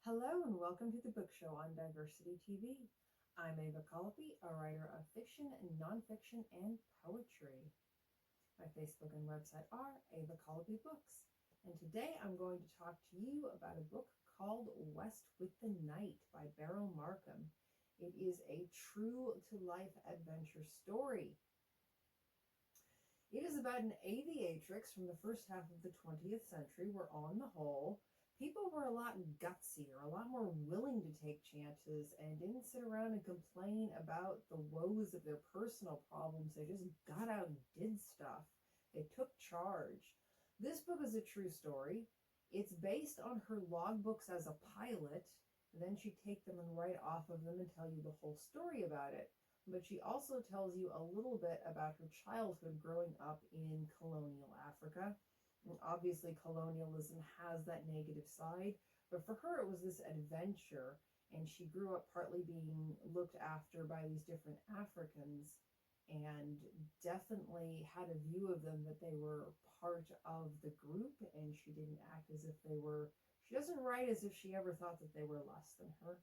Hello and welcome to the Book Show on Diversity TV. I'm Ava Colapi, a writer of fiction, nonfiction, and poetry. My Facebook and website are Ava Colapi Books. And today I'm going to talk to you about a book called West with the Night by Beryl Markham. It is a true-to-life adventure story. It is about an aviatrix from the first half of the 20th century where, on the whole, people were a lot gutsier, a lot more willing to take chances, and didn't sit around and complain about the woes of their personal problems. They just got out and did stuff. They took charge. This book is a true story. It's based on her logbooks as a pilot. Then she'd take them and write off of them and tell you the whole story about it. But she also tells you a little bit about her childhood growing up in colonial Africa. And obviously, colonialism has that negative side, but for her, it was this adventure, and she grew up partly being looked after by these different Africans, and definitely had a view of them that they were part of the group, and she didn't act as if they were, she doesn't write as if she ever thought that they were less than her.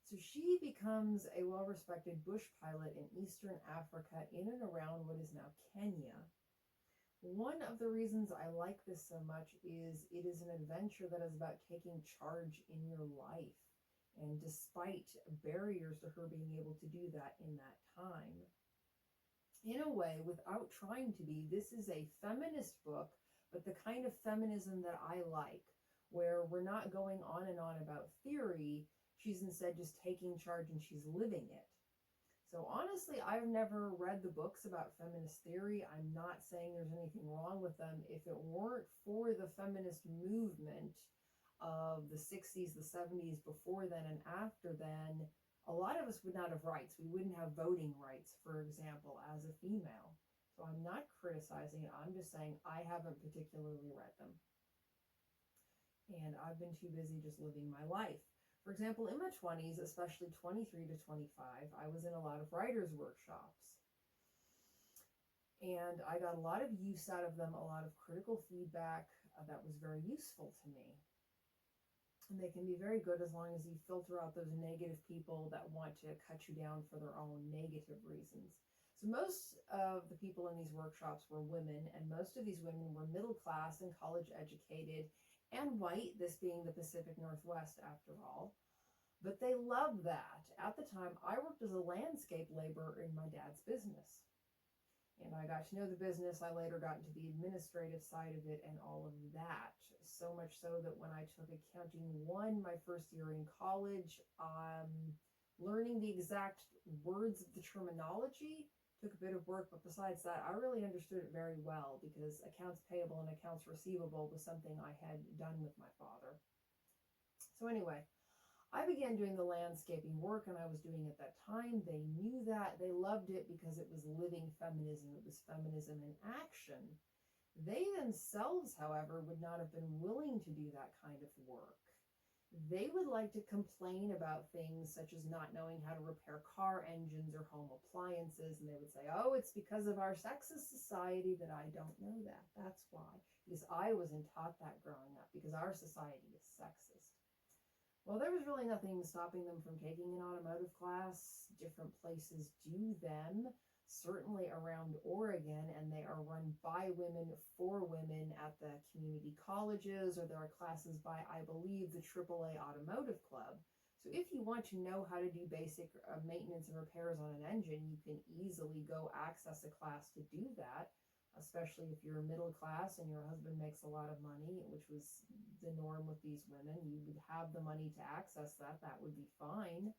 So she becomes a well-respected bush pilot in Eastern Africa in and around what is now Kenya. One of the reasons I like this so much is it is an adventure that is about taking charge in your life, and despite barriers to her being able to do that in that time. In a way, without trying to be, this is a feminist book, but the kind of feminism that I like, where we're not going on and on about theory. She's instead just taking charge and she's living it. So honestly, I've never read the books about feminist theory. I'm not saying there's anything wrong with them. If it weren't for the feminist movement of the 60s, the 70s, before then and after then, a lot of us would not have rights. We wouldn't have voting rights, for example, as a female. So I'm not criticizing it. I'm just saying I haven't particularly read them. And I've been too busy just living my life. For example, in my 20s, especially 23 to 25, I was in a lot of writers' workshops. And I got a lot of use out of them, a lot of critical feedback that was very useful to me. And they can be very good as long as you filter out those negative people that want to cut you down for their own negative reasons. So most of the people in these workshops were women, and most of these women were middle class and college educated and white, this being the Pacific Northwest after all. But they loved that. At the time, I worked as a landscape laborer in my dad's business. And I got to know the business. I later got into the administrative side of it and all of that. So much so that when I took Accounting 1 my first year in college, learning the exact words of the terminology took a bit of work, but besides that, I really understood it very well because accounts payable and accounts receivable was something I had done with my father. So anyway, I began doing the landscaping work, and I was doing it at that time. They knew that. They loved it because it was living feminism. It was feminism in action. They themselves, however, would not have been willing to do that kind of work. They would like to complain about things such as not knowing how to repair car engines or home appliances, and they would say, oh, it's because of our sexist society that I don't know that. That's why. Because I wasn't taught that growing up, because our society is sexist. Well, there was really nothing stopping them from taking an automotive class. Different places do them, certainly around Oregon, and they are run by women for women at the community colleges, or there are classes by, I believe, the AAA Automotive Club. So if you want to know how to do basic maintenance and repairs on an engine, you can easily go access a class to do that, especially if you're middle class and your husband makes a lot of money, which was the norm with these women. You would have the money to access that. That would be fine.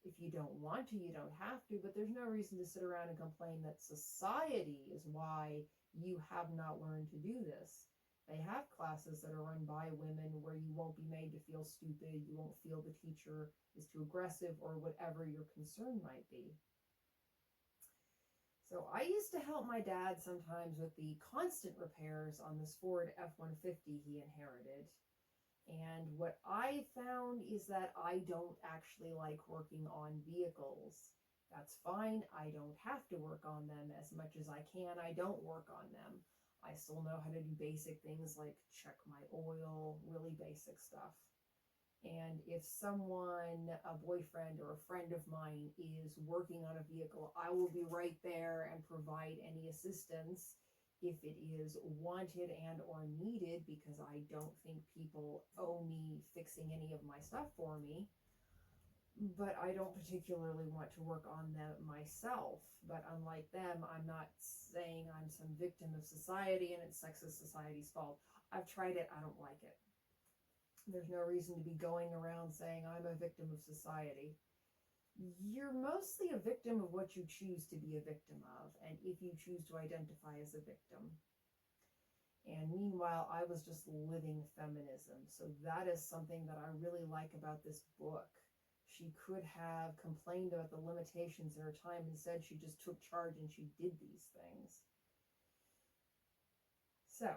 If you don't want to, you don't have to, but there's no reason to sit around and complain that society is why you have not learned to do this. They have classes that are run by women where you won't be made to feel stupid, you won't feel the teacher is too aggressive, or whatever your concern might be. So I used to help my dad sometimes with the constant repairs on this Ford F-150 he inherited. And what I found is that I don't actually like working on vehicles. That's fine. I don't have to work on them as much as I can. I don't work on them. I still know how to do basic things like check my oil, really basic stuff. And if someone, a boyfriend or a friend of mine, is working on a vehicle, I will be right there and provide any assistance if it is wanted and or needed, because I don't think people owe me fixing any of my stuff for me. But I don't particularly want to work on them myself. But unlike them, I'm not saying I'm some victim of society and it's sexist society's fault. I've tried it, I don't like it. There's no reason to be going around saying I'm a victim of society. You're mostly a victim of what you choose to be a victim of, and if you choose to identify as a victim. And meanwhile, I was just living feminism. So that is something that I really like about this book. She could have complained about the limitations in her time. Instead, she just took charge and she did these things. So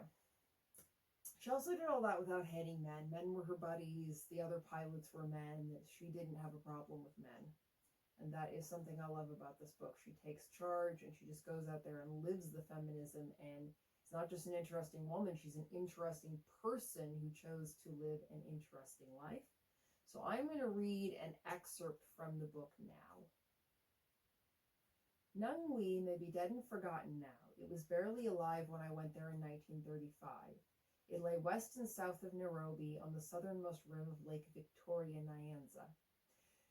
she also did all that without hating men. Men were her buddies. The other pilots were men. She didn't have a problem with men. And that is something I love about this book. She takes charge and she just goes out there and lives the feminism. And it's not just an interesting woman. She's an interesting person who chose to live an interesting life. So I'm going to read an excerpt from the book now. Nung We may be dead and forgotten now. It was barely alive when I went there in 1935. It lay west and south of Nairobi on the southernmost rim of Lake Victoria, Nyanza.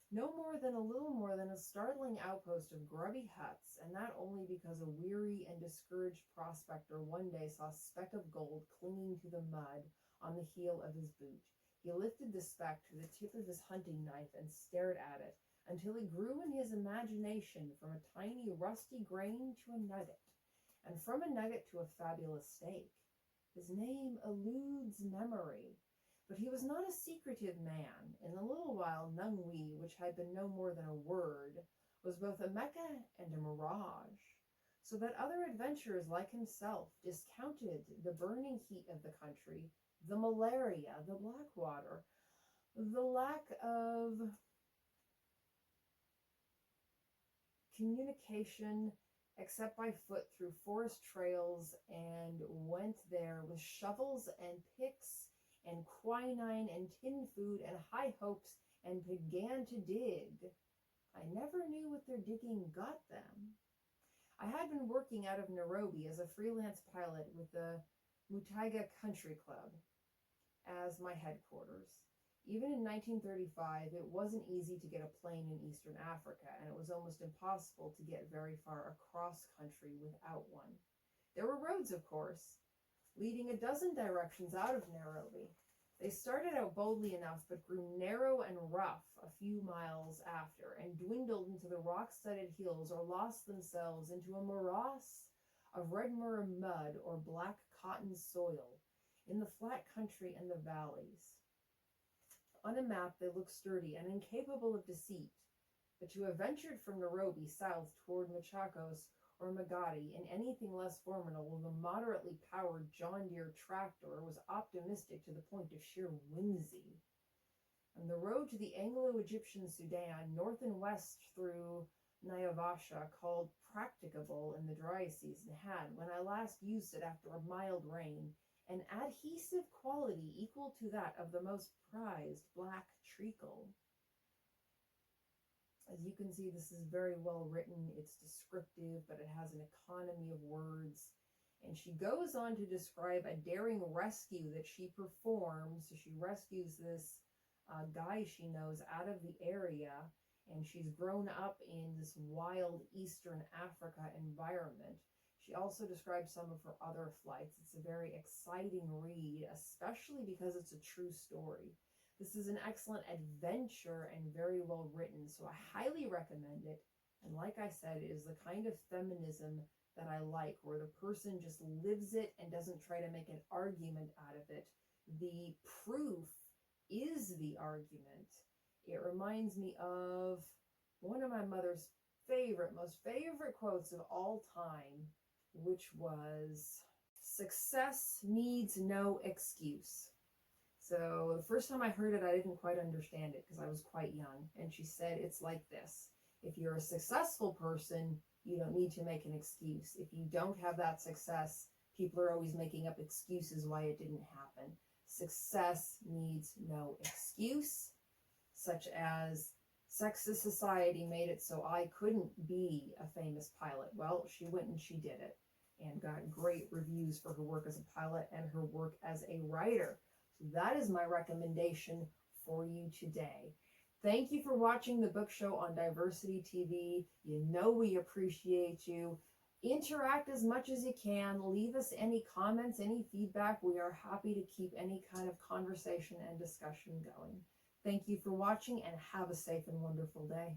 No more than a little more than a startling outpost of grubby huts, and that only because a weary and discouraged prospector one day saw a speck of gold clinging to the mud on the heel of his boot. He lifted the speck to the tip of his hunting knife and stared at it until it grew in his imagination from a tiny rusty grain to a nugget, and from a nugget to a fabulous steak. His name eludes memory, but he was not a secretive man. In a little while, Nung We, which had been no more than a word, was both a Mecca and a mirage, so that other adventurers like himself discounted the burning heat of the country, the malaria, the black water, the lack of communication except by foot through forest trails, and went there with shovels and picks and quinine and tin food and high hopes and began to dig. I never knew what their digging got them. I had been working out of Nairobi as a freelance pilot with the Mutaiga Country Club as my headquarters. Even in 1935, it wasn't easy to get a plane in Eastern Africa, and it was almost impossible to get very far across country without one. There were roads, of course, leading a dozen directions out of Nairobi. They started out boldly enough, but grew narrow and rough a few miles after, and dwindled into the rock-studded hills or lost themselves into a morass of red mud or black cotton soil in the flat country and the valleys. On a map, they look sturdy and incapable of deceit, but to have ventured from Nairobi south toward Machakos or Magadi in anything less formidable than a moderately powered John Deere tractor was optimistic to the point of sheer whimsy. And the road to the Anglo-Egyptian Sudan, north and west through Naivasha, called practicable in the dry season, had, when I last used it after a mild rain, an adhesive quality equal to that of the most prized black treacle. As you can see, this is very well written. It's descriptive, but it has an economy of words. And she goes on to describe a daring rescue that she performs. So she rescues this guy she knows out of the area, and she's grown up in this wild Eastern Africa environment. She also describes some of her other flights. It's a very exciting read, especially because it's a true story. This is an excellent adventure and very well written, so I highly recommend it. And like I said, it is the kind of feminism that I like, where the person just lives it and doesn't try to make an argument out of it. The proof is the argument. It reminds me of one of my mother's most favorite quotes of all time, which was, "Success needs no excuse." So the first time I heard it, I didn't quite understand it because I was quite young. And she said, it's like this. If you're a successful person, you don't need to make an excuse. If you don't have that success, people are always making up excuses why it didn't happen. Success needs no excuse, such as sexist society made it so I couldn't be a famous pilot. Well, she went and she did it and got great reviews for her work as a pilot and her work as a writer. So that is my recommendation for you today. Thank you for watching the book show on Diversity TV. You know we appreciate you. Interact as much as you can. Leave us any comments, any feedback. We are happy to keep any kind of conversation and discussion going. Thank you for watching and have a safe and wonderful day.